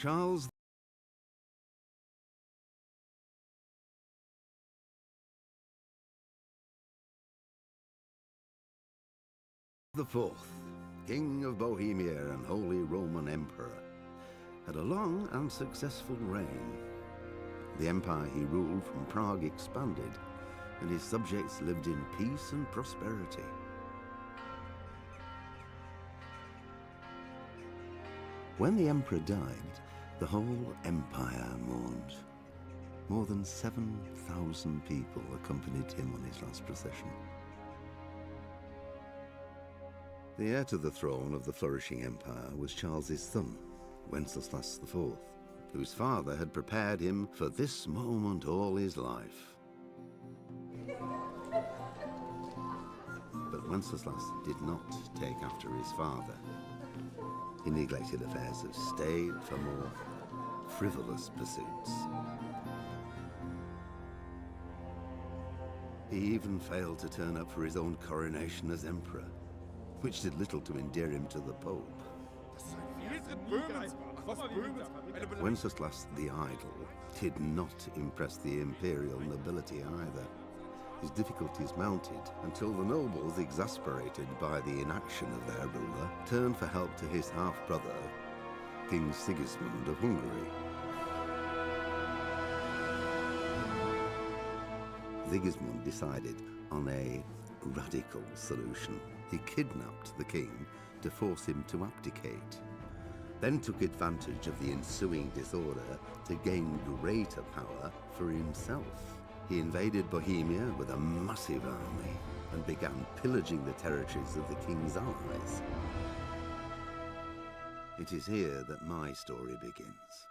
Charles the Fourth, King of Bohemia and Holy Roman Emperor, had a long and successful reign. The empire he ruled from Prague expanded, and his subjects lived in peace and prosperity. When the emperor died, the whole empire mourned. More than 7,000 people accompanied him on his last procession. The heir to the throne of the flourishing empire was Charles's son, Wenceslas IV, whose father had prepared him for this moment all his life. But Wenceslas did not take after his father. He neglected affairs of state for more frivolous pursuits. He even failed to turn up for his own coronation as emperor, which did little to endear him to the Pope. Wenceslas the Idle did not impress the imperial nobility either. His difficulties mounted until the nobles, exasperated by the inaction of their ruler, turned for help to his half-brother, King Sigismund of Hungary. Sigismund decided on a radical solution. He kidnapped the king to force him to abdicate, then took advantage of the ensuing disorder to gain greater power for himself. He invaded Bohemia with a massive army and began pillaging the territories of the king's allies. It is here that my story begins.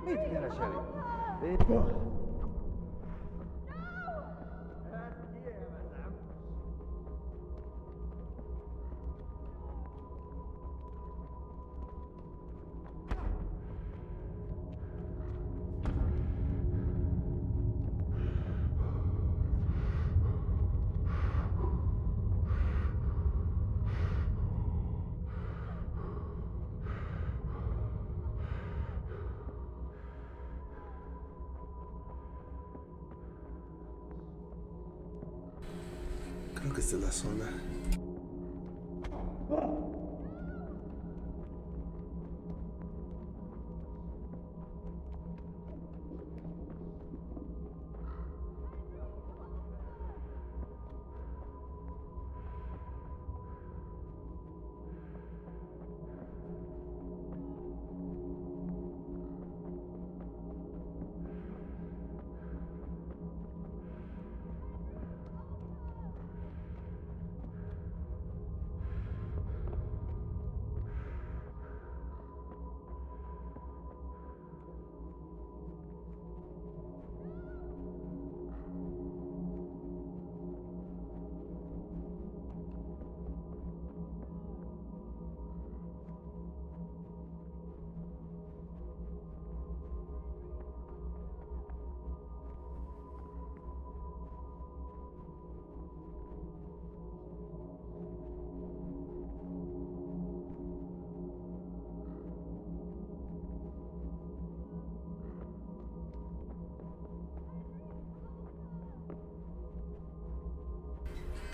Smettila, Shelly. Creo que esta es la zona.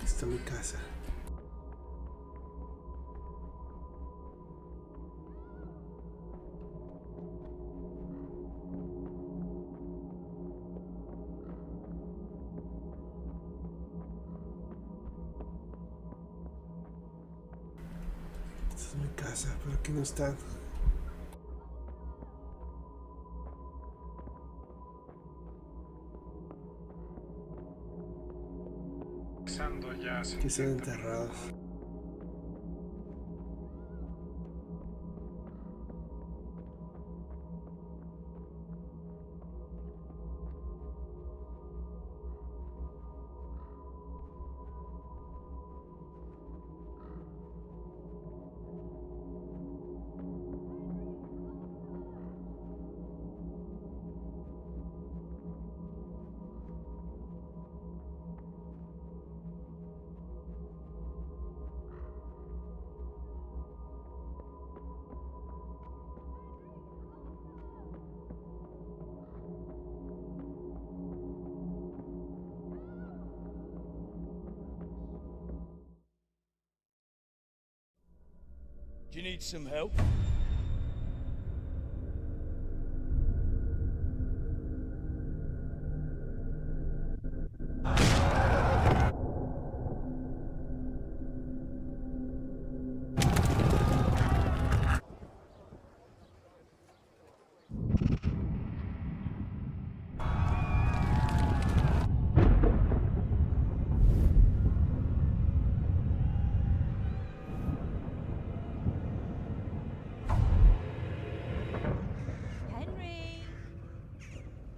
Aquí está mi casa. Esta es mi casa, pero aquí no están. Aquí están enterrados. Do you need some help?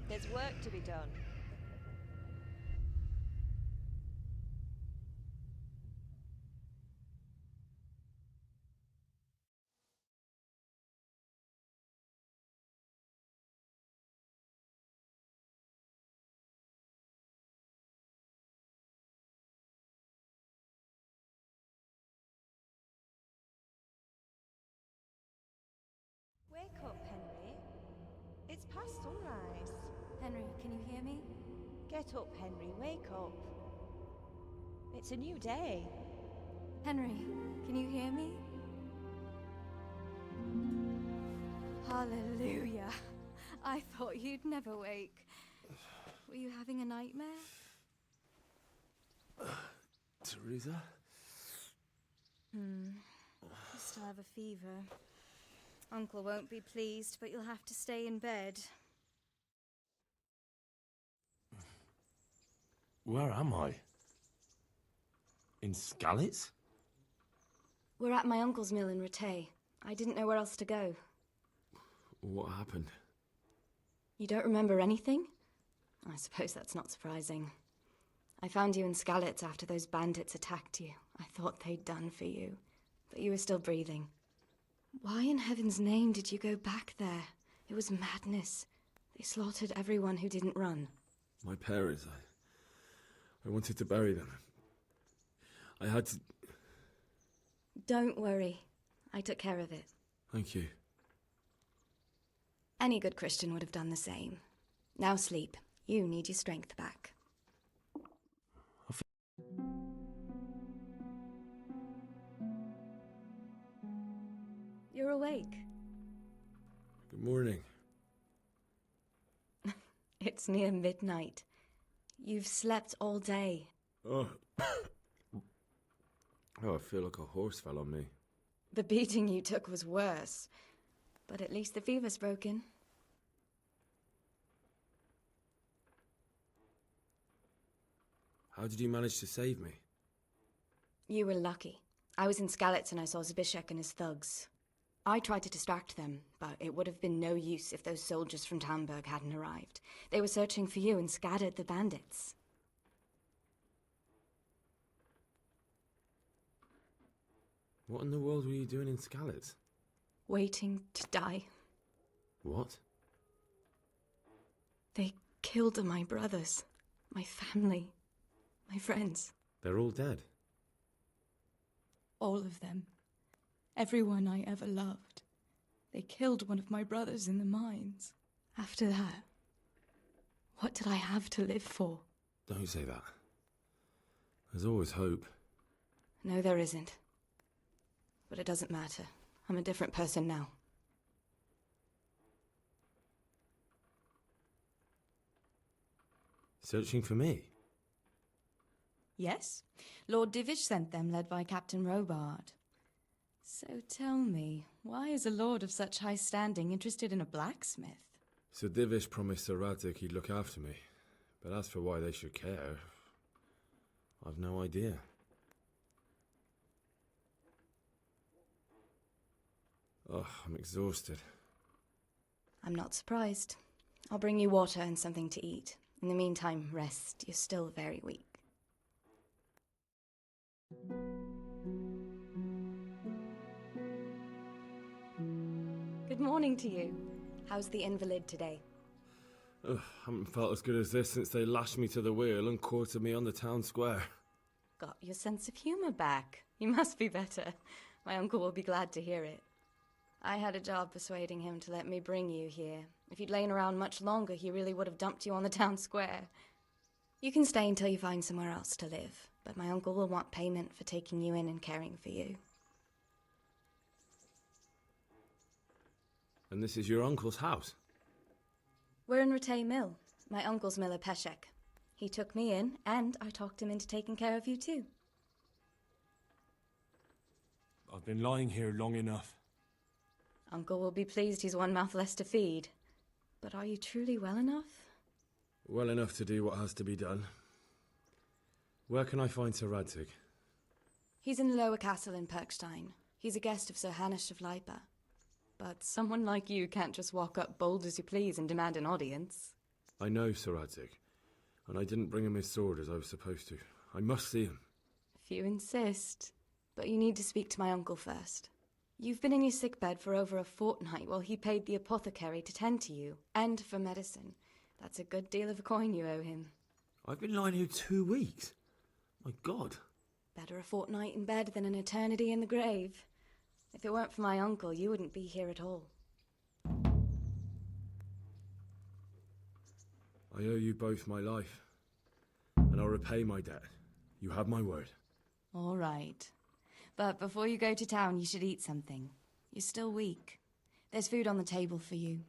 There's work to be done. Wake up, Henry. It's past sunrise. Henry, can you hear me? Get up, Henry. Wake up. It's a new day. Henry, can you hear me? Hallelujah. I thought you'd never wake. Were you having a nightmare? Teresa? You still have a fever. Uncle won't be pleased, but you'll have to stay in bed. Where am I? In Skalitz? We're at my uncle's mill in Rattay. I didn't know where else to go. What happened? You don't remember anything? I suppose that's not surprising. I found you in Skalitz after those bandits attacked you. I thought they'd done for you, but you were still breathing. Why in heaven's name did you go back there? It was madness. They slaughtered everyone who didn't run. My parents, I wanted to bury them. I had to... Don't worry. I took care of it. Thank you. Any good Christian would have done the same. Now sleep. You need your strength back. You're awake. Good morning. It's near midnight. You've slept all day. Oh. I feel like a horse fell on me. The beating you took was worse. But at least the fever's broken. How did you manage to save me? You were lucky. I was in Skalitz and I saw Zbyszek and his thugs. I tried to distract them, but it would have been no use if those soldiers from Tamburg hadn't arrived. They were searching for you and scattered the bandits. What in the world were you doing in Skalitz? Waiting to die. What? They killed my brothers, my family, my friends. They're all dead. All of them. Everyone I ever loved. They killed one of my brothers in the mines. After that, what did I have to live for? Don't say that. There's always hope. No, there isn't. But it doesn't matter. I'm a different person now. Searching for me? Yes. Lord Divish sent them, led by Captain Robard. So tell me, why is a lord of such high standing interested in a blacksmith? Sir Divish promised Sir Radic he'd look after me. But as for why they should care, I've no idea. Oh, I'm exhausted. I'm not surprised. I'll bring you water and something to eat. In the meantime, rest. You're still very weak. Good morning to you. How's the invalid today? Ugh, haven't felt as good as this since they lashed me to the wheel and quartered me on the town square. Got your sense of humour back. You must be better. My uncle will be glad to hear it. I had a job persuading him to let me bring you here. If you'd lain around much longer, he really would have dumped you on the town square. You can stay until you find somewhere else to live, but my uncle will want payment for taking you in and caring for you. And this is your uncle's house? We're in Ratay Mill. My uncle's miller Peshek. He took me in, and I talked him into taking care of you too. I've been lying here long enough. Uncle will be pleased he's one mouth less to feed. But are you truly well enough? Well enough to do what has to be done. Where can I find Sir Radzig? He's in the lower castle in Perkstein. He's a guest of Sir Hanush of Leipa. But someone like you can't just walk up bold as you please and demand an audience. I know Sir Radzig, and I didn't bring him his sword as I was supposed to. I must see him. If you insist. But you need to speak to my uncle first. You've been in your sickbed for over a fortnight while he paid the apothecary to tend to you, and for medicine. That's a good deal of a coin you owe him. I've been lying here 2 weeks. My God. Better a fortnight in bed than an eternity in the grave. If it weren't for my uncle, you wouldn't be here at all. I owe you both my life, and I'll repay my debt. You have my word. All right. But before you go to town, you should eat something. You're still weak. There's food on the table for you.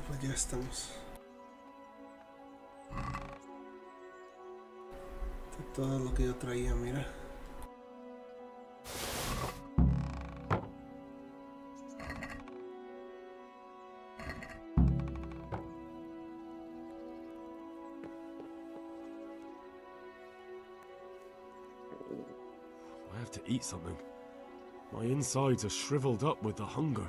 pues ya estamos. De todo lo que yo traía, mira. I have to eat something. My insides are shriveled up with the hunger.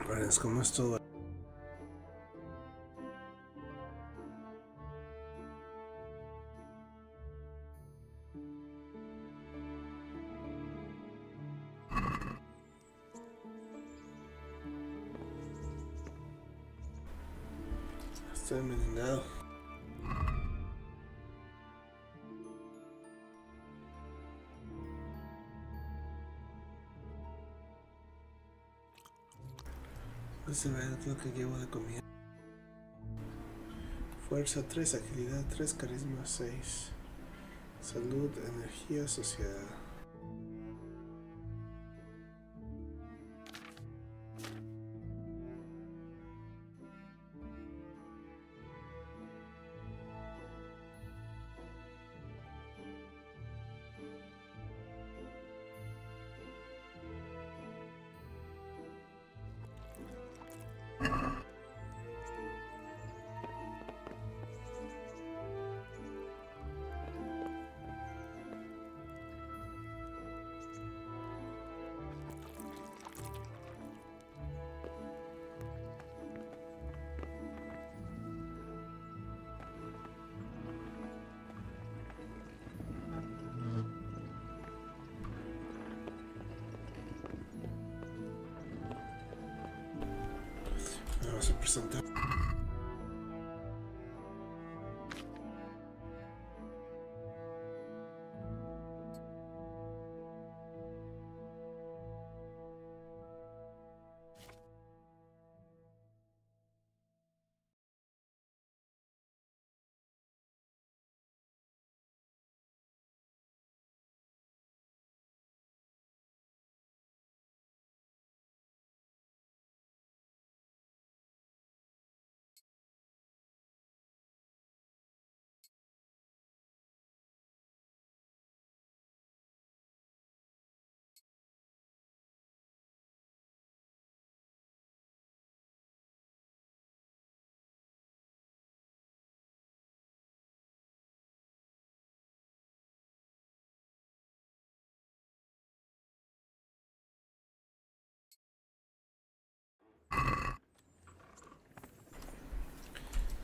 Bueno, es como es todo. Estoy envenenado. Se ve lo que llevo de comida. Fuerza 3, agilidad 3, carisma 6, salud, energía, sociedad. Vamos a presentar.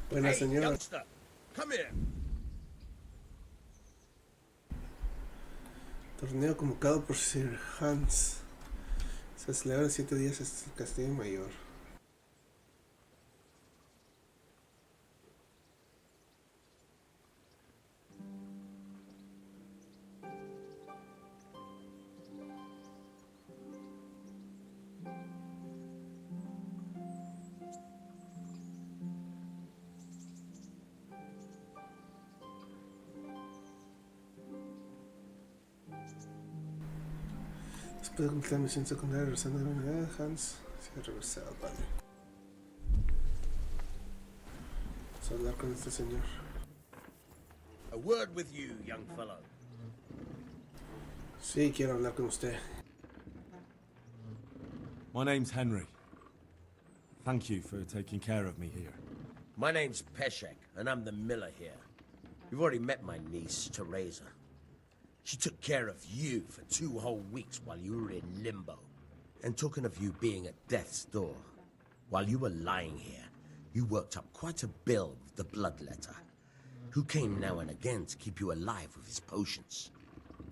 Buena señora. Youngster, come here. Torneo convocado por Sir Hans. Se celebra 7 días hasta el Castillo Mayor. Después de completar la misión secundaria, regresando a la unidad, Hans se ha regresado. Vale. Vamos a hablar con este señor. A word with you, young fellow. Sí, quiero hablar con usted. My name's Henry. Thank you for taking care of me here. My name's Peshek, and I'm the miller here. You've already met my niece, Teresa. She took care of you for 2 whole weeks while you were in limbo. And talking of you being at death's door, while you were lying here, you worked up quite a bill with the bloodletter, who came now and again to keep you alive with his potions.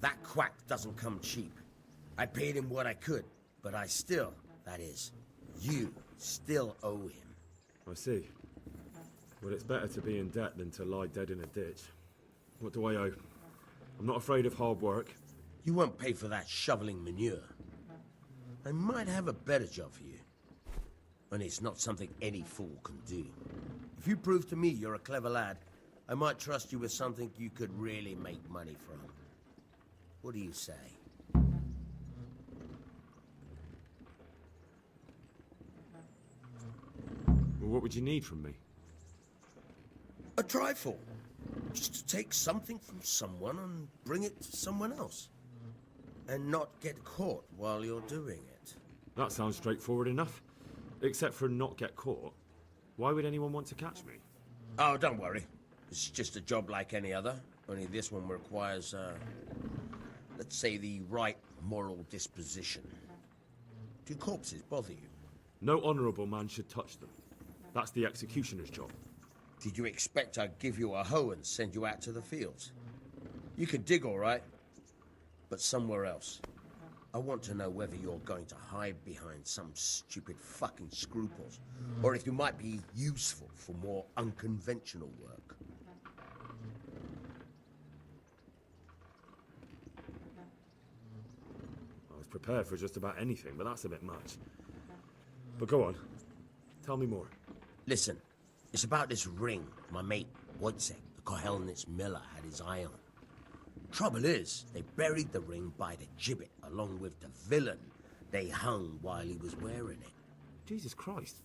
That quack doesn't come cheap. I paid him what I could, but I still, that is, you still owe him. I see. Well, it's better to be in debt than to lie dead in a ditch. What do I owe? I'm not afraid of hard work. You won't pay for that shoveling manure. I might have a better job for you. And it's not something any fool can do. If you prove to me you're a clever lad, I might trust you with something you could really make money from. What do you say? Well, what would you need from me? A trifle. Just to take something from someone and bring it to someone else. And not get caught while you're doing it. That sounds straightforward enough. Except for not get caught. Why would anyone want to catch me? Oh, don't worry. It's just a job like any other. Only this one requires, let's say, the right moral disposition. Do corpses bother you? No honourable man should touch them. That's the executioner's job. Did you expect I'd give you a hoe and send you out to the fields? You can dig all right, but somewhere else. I want to know whether you're going to hide behind some stupid fucking scruples, or if you might be useful for more unconventional work. I was prepared for just about anything, but that's a bit much. But go on. Tell me more. Listen, it's about this ring my mate, Wojciech, the Kohelnitz miller, had his eye on. Trouble is, they buried the ring by the gibbet along with the villain they hung while he was wearing it. Jesus Christ.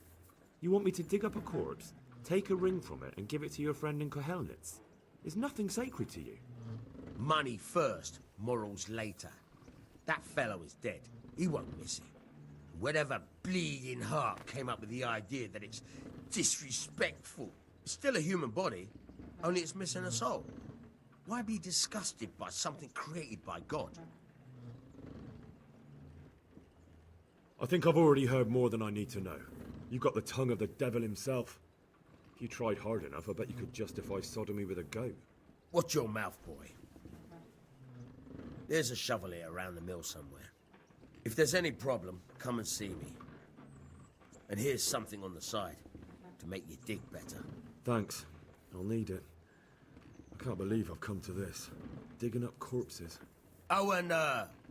You want me to dig up a corpse, take a ring from it, and give it to your friend in Kohelnitz? Is nothing sacred to you? Money first, morals later. That fellow is dead. He won't miss it. Whatever bleeding heart came up with the idea that it's disrespectful. It's still a human body, only it's missing a soul. Why be disgusted by something created by God? I think I've already heard more than I need to know. You've got the tongue of the devil himself. If you tried hard enough, I bet you could justify sodomy with a goat. Watch your mouth, boy. There's a shovel here around the mill somewhere. If there's any problem, come and see me. And here's something on the side to make you dig better. Thanks. I'll need it. I can't believe I've come to this. Digging up corpses. Oh, and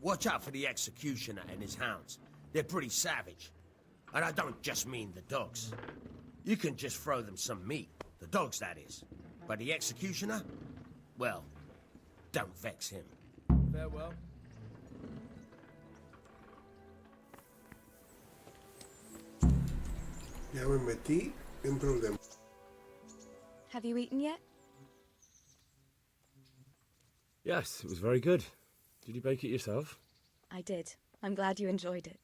watch out for the executioner and his hounds. They're pretty savage. And I don't just mean the dogs. You can just throw them some meat. The dogs, that is. But the executioner? Well, don't vex him. Farewell. Ya me metí en problemas. Have you eaten yet? Yes, it was very good. Did you bake it yourself? I did. I'm glad you enjoyed it.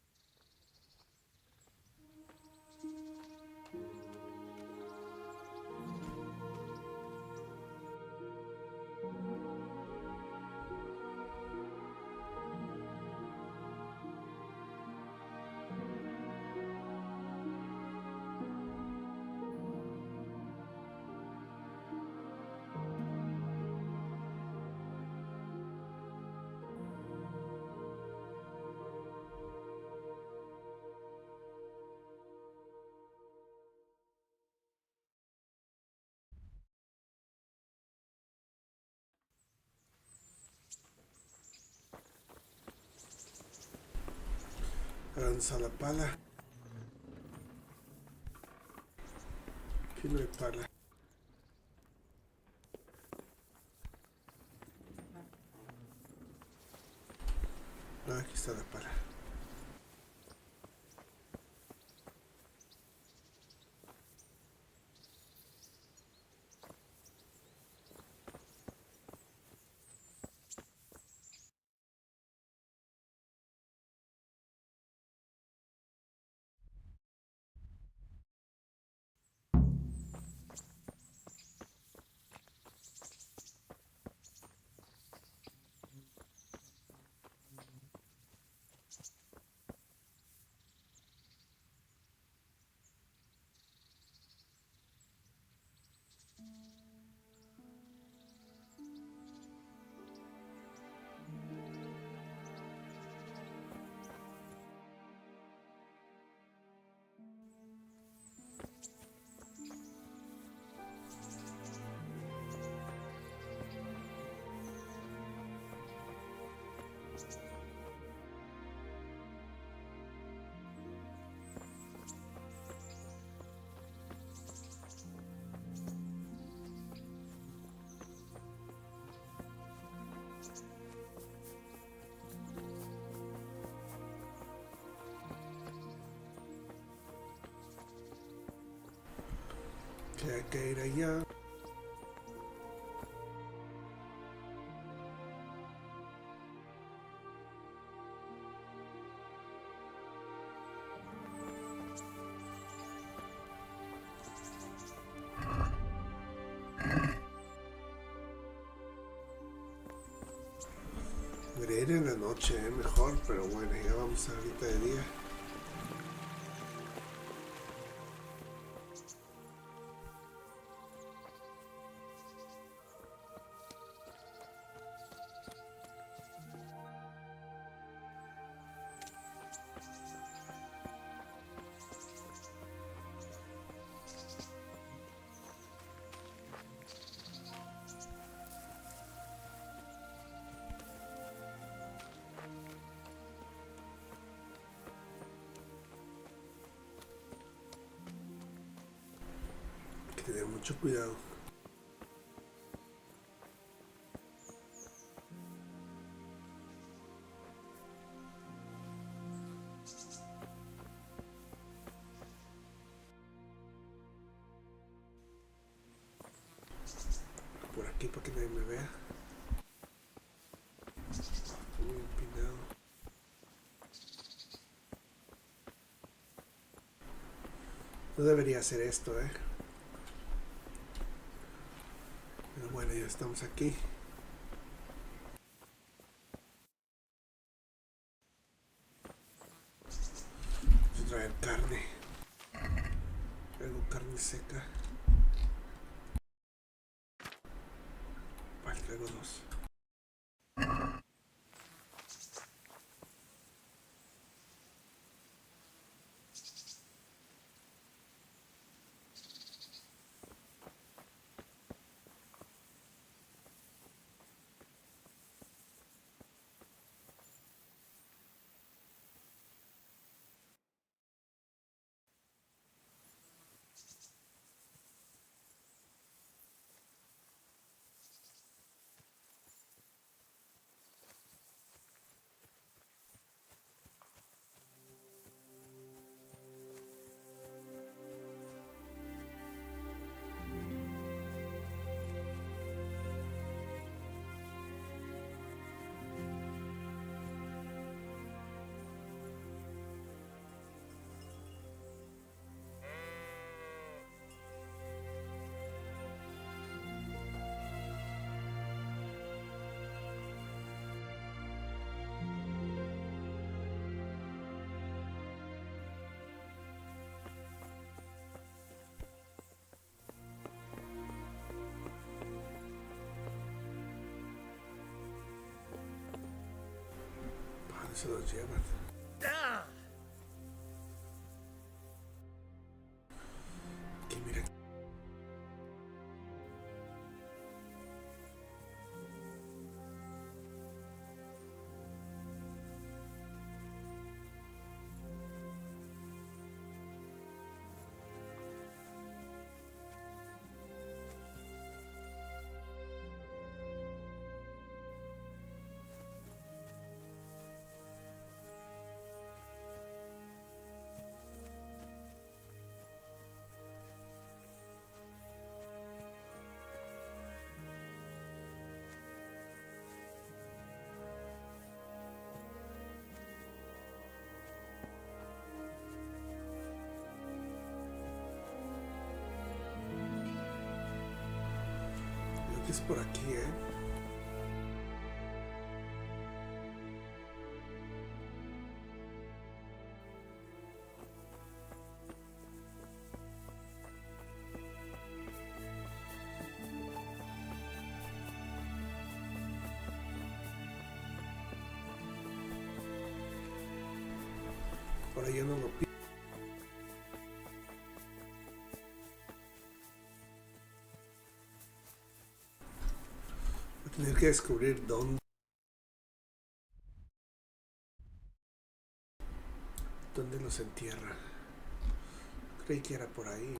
Lanza la pala. Aquí no hay pala. Ah, aquí está la pala. hay que ir allá. Debería ir en la noche, mejor, pero bueno, ya vamos ahorita de día. Hay que tener mucho cuidado. Por aquí para que nadie me vea. Muy empinado. No debería hacer esto, pero bueno, ya estamos aquí. Vamos a traer carne. Traigo carne seca. Vale, traigo 2. Se los llevan. Aquí, mira. Creo que es por aquí, Por ahí yo no lo pido. Voy a tener que descubrir dónde los entierra. Creí que era por ahí.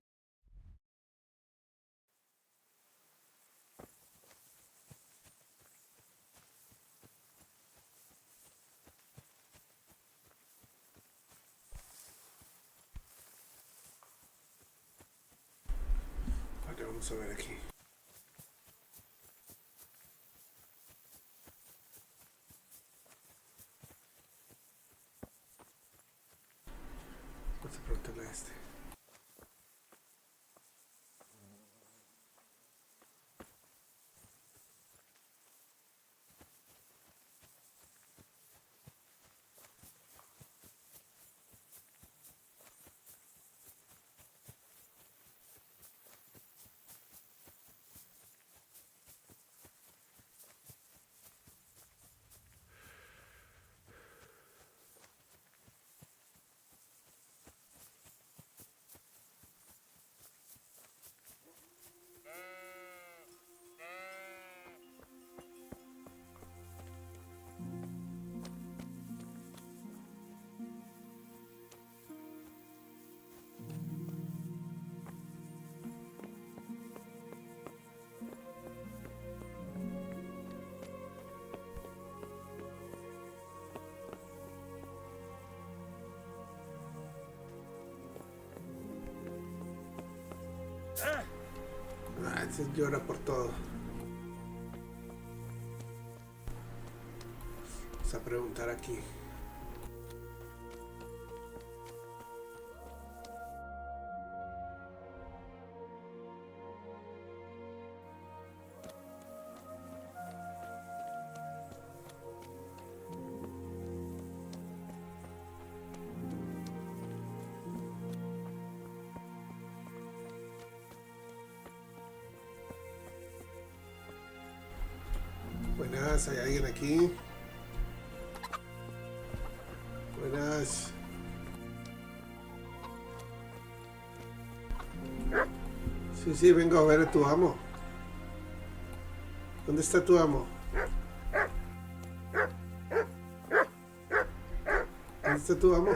Vamos a ver aquí. Vamos a preguntarle a este. Ese llora por todo. Vamos a preguntar aquí. Buenas, ¿hay alguien aquí? Buenas. Sí, vengo a ver a tu amo. ¿Dónde está tu amo? ¿Dónde está tu amo?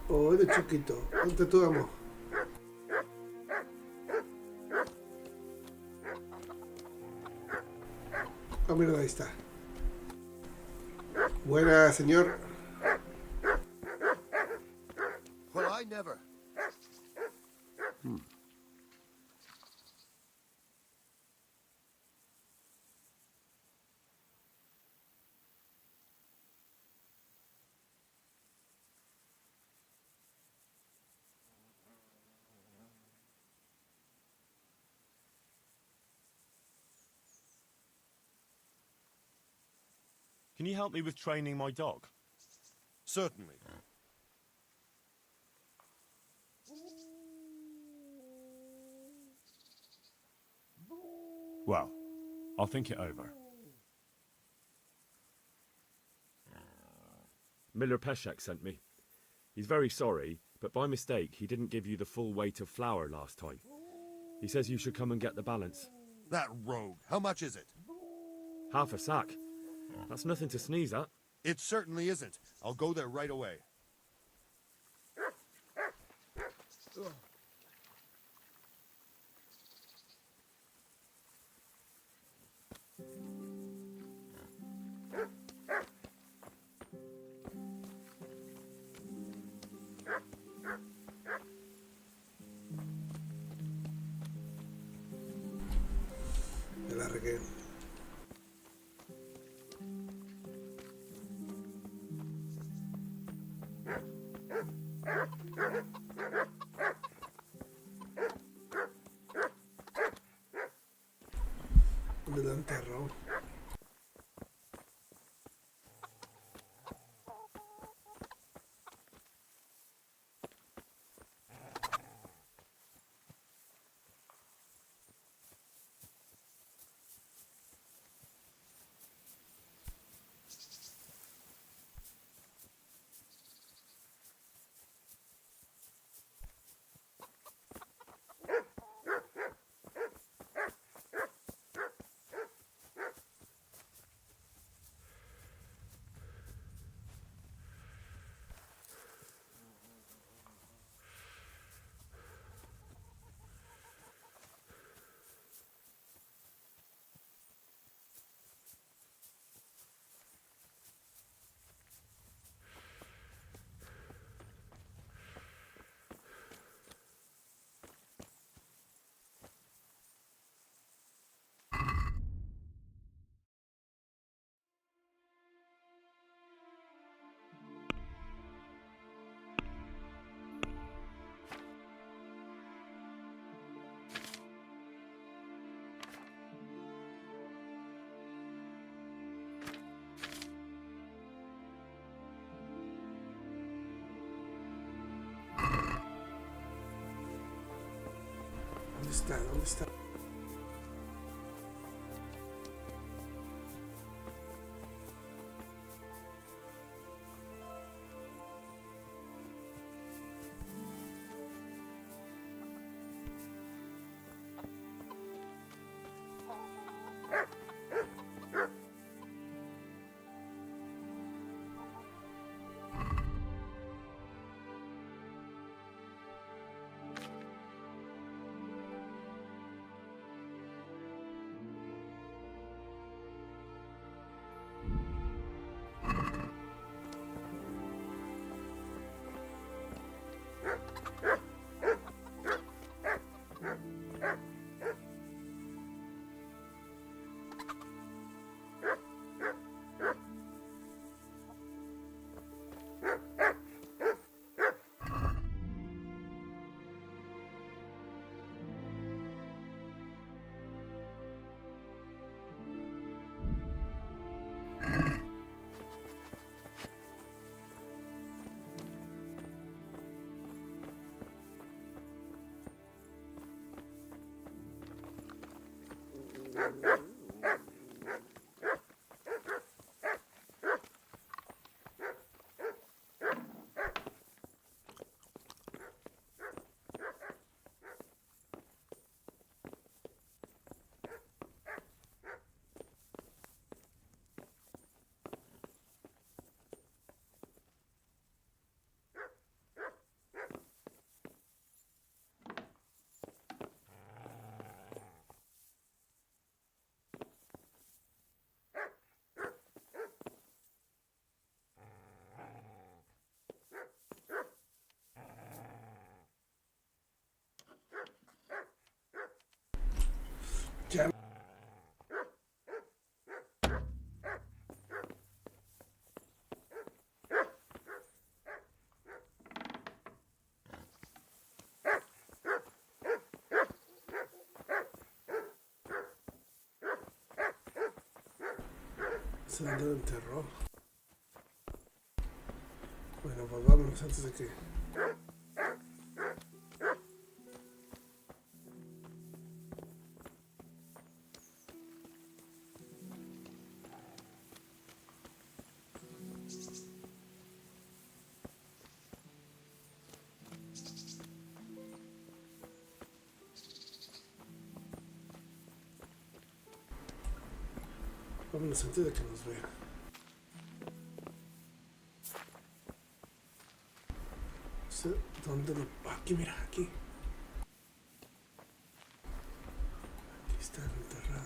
Hola, chiquito. ¿Dónde está tu amo? Ah, mira, ahí está. Buena, señor. Well, I never. Can you help me with training my dog? Certainly. Well, I'll think it over. Miller Peshek sent me. He's very sorry, but by mistake he didn't give you the full weight of flour last time. He says you should come and get the balance. That rogue. How much is it? Half a sack. That's nothing to sneeze at. It certainly isn't. I'll go there right away. Me la regué. ¿Dónde la enterró? ¿Dónde está? ¿Dónde está? Ya. ¿Se dónde lo enterró? Bueno, pues vámonos antes de que... Vámonos antes de que nos vean. ¿Dónde lo...? Aquí, mira, aquí. Aquí está enterrado.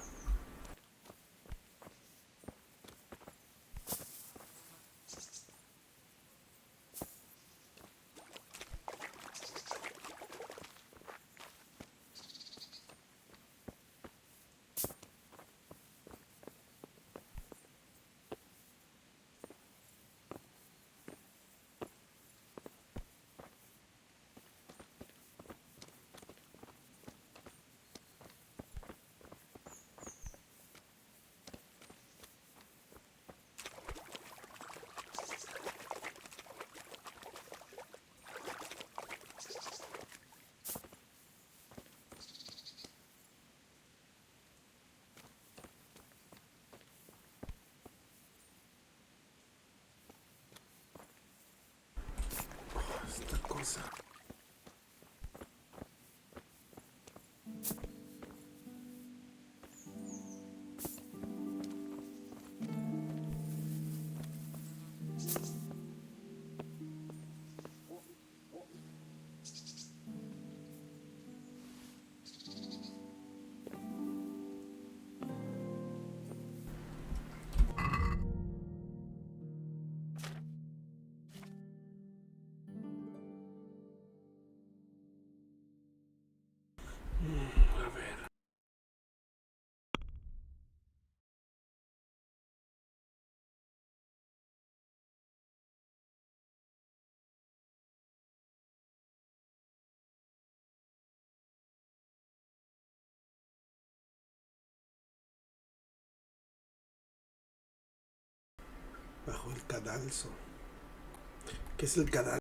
Esta cosa. A ver. Bajo el cadalso. ¿Qué es el cadalso?